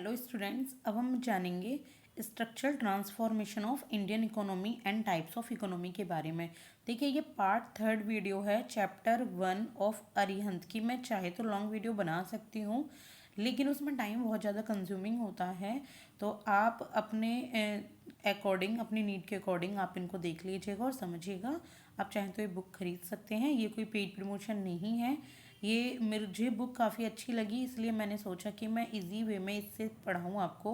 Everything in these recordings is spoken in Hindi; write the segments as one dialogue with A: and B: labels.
A: हेलो स्टूडेंट्स, अब हम जानेंगे structural transformation of Indian economy and types of economy के बारे में। देखिए, ये पार्ट 3 वीडियो है चैप्टर 1 ऑफ अरिहंत की। मैं चाहे तो लॉन्ग वीडियो बना सकती हूँ, लेकिन उसमें टाइम बहुत ज़्यादा कंज्यूमिंग होता है। तो आप अपने अकॉर्डिंग, अपनी नीड के अकॉर्डिंग आप इनको देख लीजिएगा और समझिएगा। आप चाहें तो ये बुक खरीद सकते हैं। ये कोई पेड प्रमोशन नहीं है। ये मुझे बुक काफ़ी अच्छी लगी, इसलिए मैंने सोचा कि मैं इजी वे में इससे पढ़ाऊँ आपको,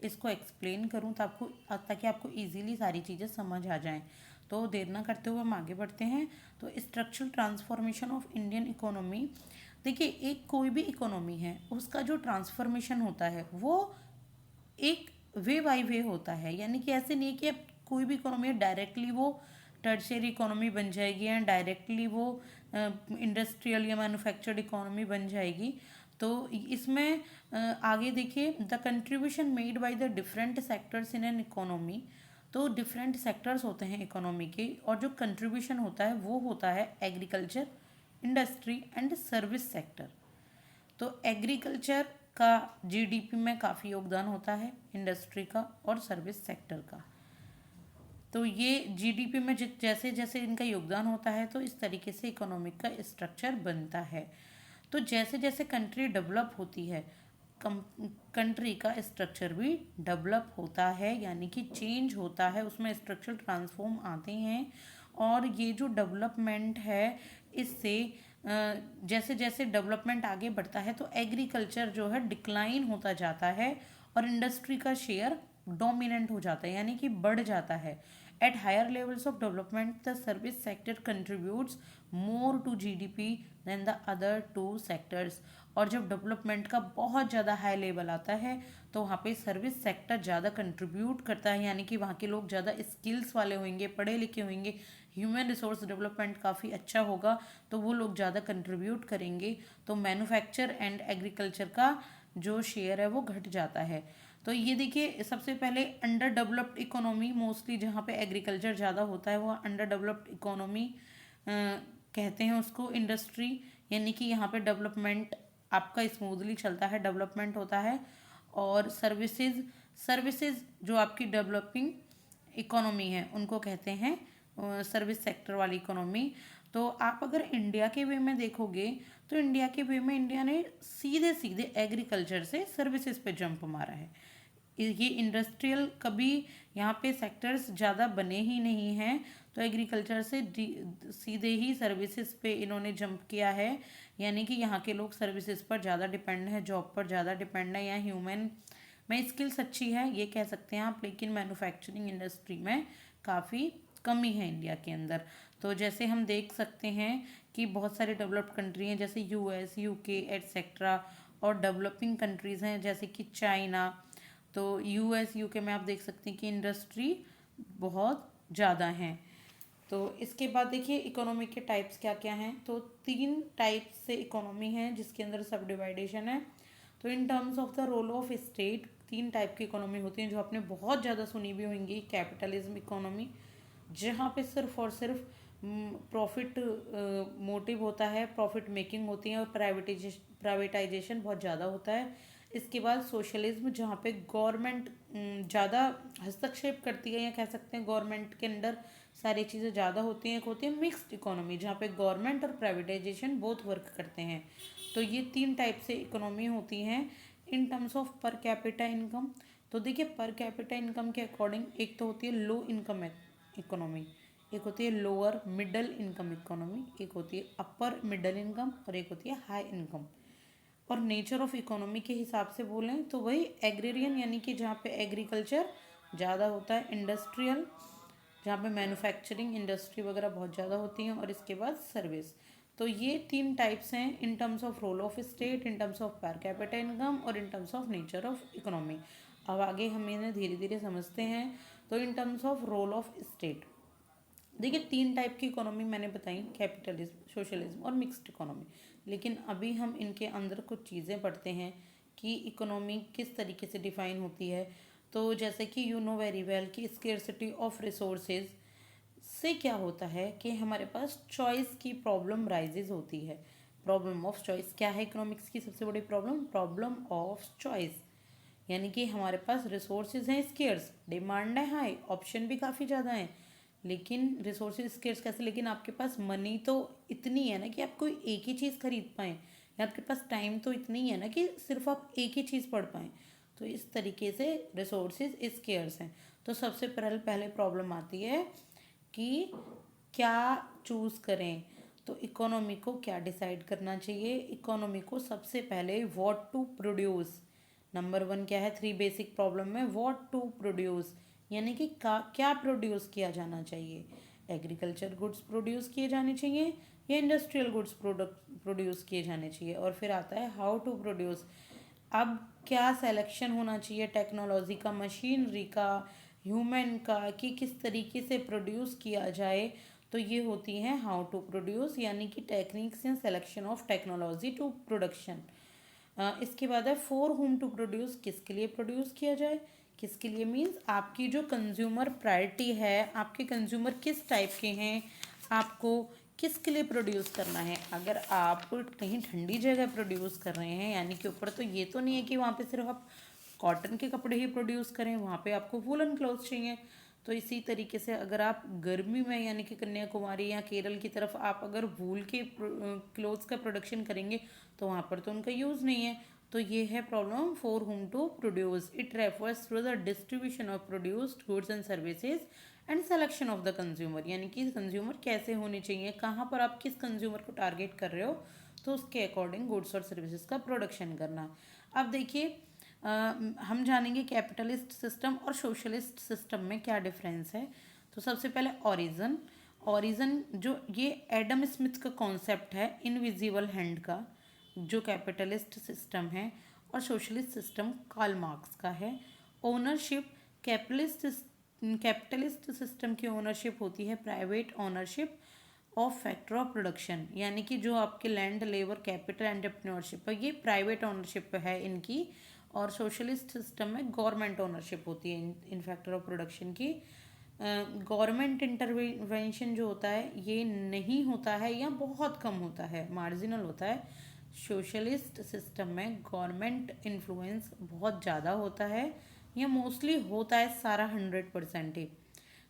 A: इसको एक्सप्लेन करूँ ताकि आपको इजीली सारी चीज़ें समझ आ जाएं। तो देर ना करते हुए हम आगे बढ़ते हैं। तो structural transformation of Indian economy. देखिए, एक कोई भी इकोनॉमी है, उसका जो ट्रांसफॉर्मेशन होता है वो एक वे बाई वे होता है। यानी कि ऐसे नहीं है कि अब कोई भी इकोनॉमी डायरेक्टली वो टर्शियरी इकोनॉमी बन जाएगी या डायरेक्टली वो इंडस्ट्रियल या मैन्युफैक्चर्ड इकोनॉमी बन जाएगी। तो इसमें आगे देखिए, the contribution made by the different sectors in an economy. तो डिफरेंट सेक्टर्स होते हैं इकोनॉमी के, और जो कंट्रीब्यूशन होता है वो होता है agriculture, industry and service sector. तो एग्रीकल्चर का जीडीपी में काफ़ी योगदान होता है, इंडस्ट्री का और सर्विस सेक्टर का। तो ये जीडीपी में जैसे जैसे इनका योगदान होता है, तो इस तरीके से इकोनॉमिक का स्ट्रक्चर बनता है। तो जैसे जैसे कंट्री डेवलप होती है, कंट्री का स्ट्रक्चर भी डेवलप होता है, यानी कि चेंज होता है, उसमें स्ट्रक्चरल ट्रांसफॉर्म आते हैं। और ये जो डेवलपमेंट है, इससे जैसे जैसे डेवलपमेंट आगे बढ़ता है तो एग्रीकल्चर जो है डिक्लाइन होता जाता है और इंडस्ट्री का शेयर डोमिनेंट हो जाता है, यानी कि बढ़ जाता है। At higher levels of development the service sector contributes more to GDP than the other two sectors. और जब डेवलपमेंट का बहुत ज़्यादा हाई लेवल आता है तो वहाँ पे सर्विस सेक्टर ज़्यादा कंट्रीब्यूट करता है, यानी कि वहाँ के लोग ज़्यादा स्किल्स वाले होंगे, पढ़े लिखे होंगे, ह्यूमन रिसोर्स डेवलपमेंट काफ़ी अच्छा होगा, तो वो लोग ज़्यादा कंट्रीब्यूट करेंगे। तो मैन्युफैक्चर एंड एग्रीकल्चर का जो शेयर है वो घट जाता है। तो ये देखिए, सबसे पहले अंडर डेवलप्ड इकोनॉमी, मोस्टली जहाँ पे एग्रीकल्चर ज़्यादा होता है वो अंडर डेवलप्ड इकोनॉमी कहते हैं उसको। इंडस्ट्री, यानी कि यहाँ पे डेवलपमेंट आपका स्मूथली चलता है, डेवलपमेंट होता है। और सर्विसेज, सर्विसेज जो आपकी डेवलपिंग इकोनॉमी है उनको कहते हैं सर्विस सेक्टर वाली इकोनॉमी। तो आप अगर इंडिया के वे में देखोगे तो इंडिया के वे में इंडिया ने सीधे सीधे एग्रीकल्चर से सर्विसेज पे जंप मारा है। ये इंडस्ट्रियल कभी यहाँ पे सेक्टर्स ज़्यादा बने ही नहीं हैं, तो एग्रीकल्चर से सीधे ही सर्विसेज पे इन्होंने जंप किया है। यानी कि यहाँ के लोग सर्विसेज पर ज़्यादा डिपेंड है, जॉब पर ज़्यादा डिपेंड है। यहाँ ह्यूमन में स्किल्स अच्छी है ये कह सकते हैं आप, लेकिन मैन्युफैक्चरिंग इंडस्ट्री में काफ़ी कमी है इंडिया के अंदर। तो जैसे हम देख सकते हैं कि बहुत सारे डेवलप्ड कंट्री हैं जैसे यूएस, यूके एटसेट्रा, और डेवलपिंग कंट्रीज़ हैं जैसे कि चाइना। तो यूएस, यूके में आप देख सकते हैं कि इंडस्ट्री बहुत ज़्यादा हैं। तो इसके बाद देखिए इकोनॉमी के टाइप्स क्या क्या हैं। तो 3 टाइप्स से इकोनॉमी है जिसके अंदर सब डिवाइडेशन है। तो in terms of the role of state, 3 type की इकोनॉमी होती हैं जो आपने बहुत ज़्यादा सुनी भी होंगी। कैपिटलिज्म इकोनॉमी, जहाँ पे सिर्फ और सिर्फ प्रॉफिट मोटिव होता है, प्रॉफिट मेकिंग होती है, और प्राइवेटाइजेशन बहुत ज़्यादा होता है। इसके बाद सोशलिज्म, जहाँ पे गवर्नमेंट ज़्यादा हस्तक्षेप करती है, या कह सकते हैं गवर्नमेंट के अंडर सारी चीज़ें ज़्यादा होती हैं। एक होती है मिक्स्ड इकोनॉमी, जहाँ पे गवर्नमेंट और प्राइवेटाइजेशन बोथ वर्क करते हैं। तो ये 3 टाइप से इकोनॉमी होती हैं। In terms of per capita income, तो देखिए पर कैपिटा इनकम के अकॉर्डिंग एक तो होती है लो इनकम इकोनॉमी, एक होती है लोअर मिडल इनकम इकोनॉमी, एक होती है अपर मिडल इनकम, और एक होती है हाई इनकम। और नेचर ऑफ इकोनॉमी के हिसाब से बोलें तो वही एग्रेरियन, यानी कि जहाँ पे एग्रीकल्चर ज़्यादा होता है, इंडस्ट्रियल जहाँ पे मैन्युफैक्चरिंग इंडस्ट्री वगैरह बहुत ज़्यादा होती हैं, और इसके बाद सर्विस। तो ये 3 टाइप्स हैं in terms of role of state, in terms of per capita income, और in terms of nature of economy. अब आगे हम इन्हें धीरे धीरे समझते हैं। तो in terms of role of state, देखिए 3 टाइप की इकोनॉमी मैंने बताई, कैपिटलिज्म, सोशलिज्म और मिक्स्ड इकोनॉमी। लेकिन अभी हम इनके अंदर कुछ चीज़ें पढ़ते हैं कि इकोनॉमी किस तरीके से डिफाइन होती है। तो जैसे कि यू नो वेरी वेल कि स्केर्सिटी ऑफ रिसोर्सेज से क्या होता है कि हमारे पास चॉइस की प्रॉब्लम राइजेज होती है। प्रॉब्लम ऑफ चॉइस क्या है इकोनॉमिक्स की सबसे बड़ी प्रॉब्लम? Problem of choice. यानी कि हमारे पास रिसोर्सेज हैं स्केर्स, डिमांड है हाई, ऑप्शन भी काफ़ी ज़्यादा हैं, लेकिन रिसोर्सेज स्केर्स कैसे, लेकिन आपके पास मनी तो इतनी है ना कि आप कोई एक ही चीज़ खरीद पाएँ, या आपके पास टाइम तो इतनी है ना कि सिर्फ आप एक ही चीज़ पढ़ पाएँ। तो इस तरीके से रिसोर्सेज स्केर्स हैं। तो सबसे पहले प्रॉब्लम आती है कि क्या चूज़ करें। तो इकोनॉमी को क्या डिसाइड करना चाहिए। इकोनॉमी को सबसे पहले what to produce, number one क्या है, थ्री बेसिक प्रॉब्लम में व्हाट टू प्रोड्यूस, यानी कि क्या प्रोड्यूस किया जाना चाहिए। एग्रीकल्चर गुड्स प्रोड्यूस किए जाने चाहिए या इंडस्ट्रियल गुड्स प्रोड्यूस किए जाने चाहिए। और फिर आता है हाउ टू प्रोड्यूस, अब क्या सिलेक्शन होना चाहिए टेक्नोलॉजी का, मशीनरी का, ह्यूमन का, कि किस तरीके से प्रोड्यूस किया जाए। तो ये होती हैं हाउ टू प्रोड्यूस, यानी कि techniques and selection of technology to production. इसके बाद है फॉर होम टू प्रोड्यूस, किसके लिए प्रोड्यूस किया जाए। किसके लिए मीन्स आपकी जो कंज्यूमर प्रायोरिटी है, आपके कंज्यूमर किस टाइप के हैं, आपको किसके लिए प्रोड्यूस करना है। अगर आप कहीं ठंडी जगह प्रोड्यूस कर रहे हैं, यानी कि ऊपर तो ये तो नहीं है कि वहाँ पे सिर्फ आप कॉटन के कपड़े ही प्रोड्यूस करें, वहाँ पे आपको वूलन क्लॉथ चाहिए। तो इसी तरीके से अगर आप गर्मी में यानी कि कन्याकुमारी या केरल की तरफ आप अगर वूल के क्लोथ्स का प्रोडक्शन करेंगे तो वहाँ पर तो उनका यूज़ नहीं है। तो ये है problem for whom to produce. It refers to the distribution of produced goods and services and selection of the consumer, यानी कि कंज्यूमर कैसे होने चाहिए, कहाँ पर आप किस कंज्यूमर को टारगेट कर रहे हो, तो उसके अकॉर्डिंग गुड्स और सर्विसेज का प्रोडक्शन करना। अब देखिए हम जानेंगे कैपिटलिस्ट सिस्टम और सोशलिस्ट सिस्टम में क्या डिफरेंस है। तो सबसे पहले ओरिजिन। ओरिजिन जो ये एडम स्मिथ का कॉन्सेप्ट है इनविजिबल हैंड का, जो कैपिटलिस्ट सिस्टम है, और सोशलिस्ट सिस्टम कार्ल मार्क्स का है। ओनरशिप, कैपिटलिस्ट सिस्टम की ओनरशिप होती है private ownership of factor of production, यानी कि जो आपके लैंड, लेबर, कैपिटल, एंटरप्रेन्योरशिप है, ये प्राइवेट ओनरशिप है इनकी। और सोशलिस्ट सिस्टम में गवर्नमेंट ओनरशिप होती है इन फैक्टर ऑफ प्रोडक्शन की। गवर्नमेंट इंटरवेंशन जो होता है ये नहीं होता है या बहुत कम होता है, मार्जिनल होता है। सोशलिस्ट सिस्टम में गवर्नमेंट इन्फ्लुएंस बहुत ज़्यादा होता है, या मोस्टली होता है सारा 100% ही,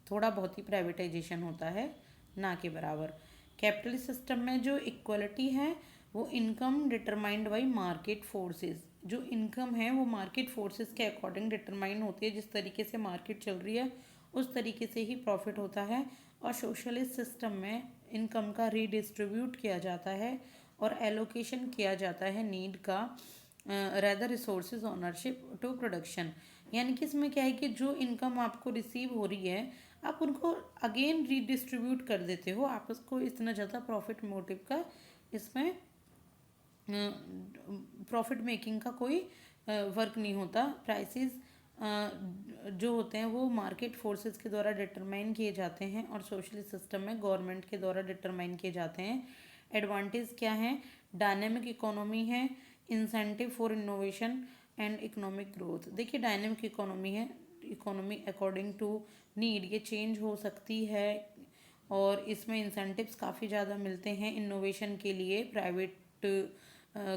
A: थोड़ा बहुत ही प्राइवेटाइजेशन होता है, ना के बराबर। कैपिटलिस्ट सिस्टम में जो इक्वलिटी है वो income determined by market forces, जो इनकम है वो मार्केट फोर्सेस के अकॉर्डिंग डिटरमाइन होती है, जिस तरीके से मार्केट चल रही है उस तरीके से ही प्रॉफिट होता है। और सोशलिस्ट सिस्टम में इनकम का रीडिस्ट्रीब्यूट किया जाता है और एलोकेशन किया जाता है नीड का, rather resources ownership to production, यानी कि इसमें क्या है कि जो इनकम आपको रिसीव हो रही है आप उनको अगेन रीडिस्ट्रीब्यूट कर देते हो, आप उसको इतना ज़्यादा प्रॉफिट मोटिव का इसमें प्रॉफिट मेकिंग का कोई वर्क नहीं होता। प्राइसेस जो होते हैं वो मार्केट फोर्सेस के द्वारा डिटरमाइन किए जाते हैं और सोशलिस्ट सिस्टम में गवर्नमेंट के द्वारा डिटरमाइन किए जाते हैं। एडवांटेज क्या है, डायनेमिक इकोनॉमी है, incentive for innovation and economic growth. देखिए डायनेमिक इकोनॉमी है, इकोनॉमी अकॉर्डिंग टू नीड ये चेंज हो सकती है, और इसमें इंसेंटिव्स काफ़ी ज़्यादा मिलते हैं इनोवेशन के लिए प्राइवेट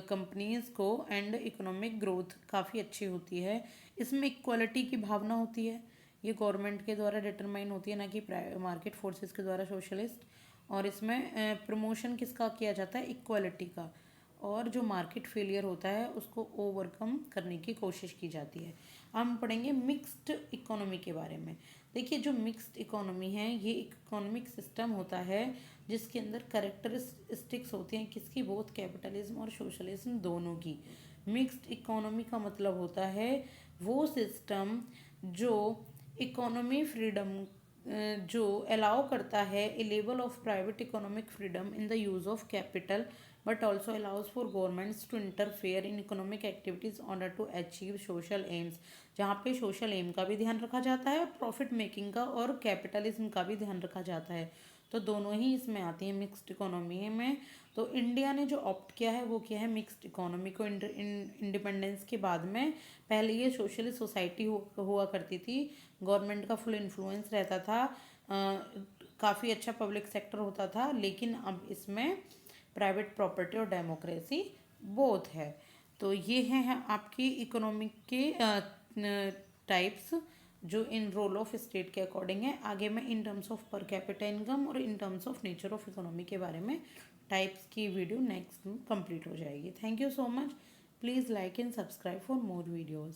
A: कंपनीज़ को, एंड इकोनॉमिक ग्रोथ काफ़ी अच्छी होती है। इसमें इक्वलिटी की भावना होती है, ये गवर्नमेंट के द्वारा डिटरमाइन होती है ना कि मार्केट फोर्सेस के द्वारा, सोशलिस्ट। और इसमें प्रमोशन किसका किया जाता है, इक्वलिटी का, और जो मार्केट फेलियर होता है उसको ओवरकम करने की कोशिश की जाती है। हम पढ़ेंगे मिक्स्ड इकोनॉमी के बारे में। देखिए जो मिक्स्ड इकोनॉमी है ये इकोनॉमिक सिस्टम होता है जिसके अंदर करेक्टरिस्टिक्स होती हैं किसकी, बोथ कैपिटलिज्म और सोशलिज्म दोनों की। मिक्स्ड इकोनॉमी का मतलब होता है वो सिस्टम जो इकोनॉमी फ्रीडम जो अलाउ करता है a level of private economic freedom in the use of capital, but also allows for governments to interfere in economic activities in order to achieve social aims, जहाँ पे सोशल एम का भी ध्यान रखा जाता है और प्रॉफिट मेकिंग का और कैपिटलिज्म का भी ध्यान रखा जाता है। तो दोनों ही इसमें आती हैं मिक्स्ड इकोनॉमी में। तो इंडिया ने जो ऑप्ट किया है वो किया है मिक्स्ड इकोनॉमी को। इंडिपेंडेंस के बाद में पहले ये सोशलिस्ट सोसाइटी हुआ करती थी, गवर्नमेंट का फुल इन्फ्लुएंस रहता था, काफ़ी अच्छा पब्लिक सेक्टर होता था, लेकिन अब इसमें प्राइवेट प्रॉपर्टी और डेमोक्रेसी बोथ है। तो ये हैं आपकी इकोनॉमिक के टाइप्स जो इन रोल ऑफ स्टेट के अकॉर्डिंग है। आगे मैं in terms of per capita income और in terms of nature of economy के बारे में टाइप्स की वीडियो नेक्स्ट कंप्लीट हो जाएगी। Thank you so much. Please like and subscribe for more videos.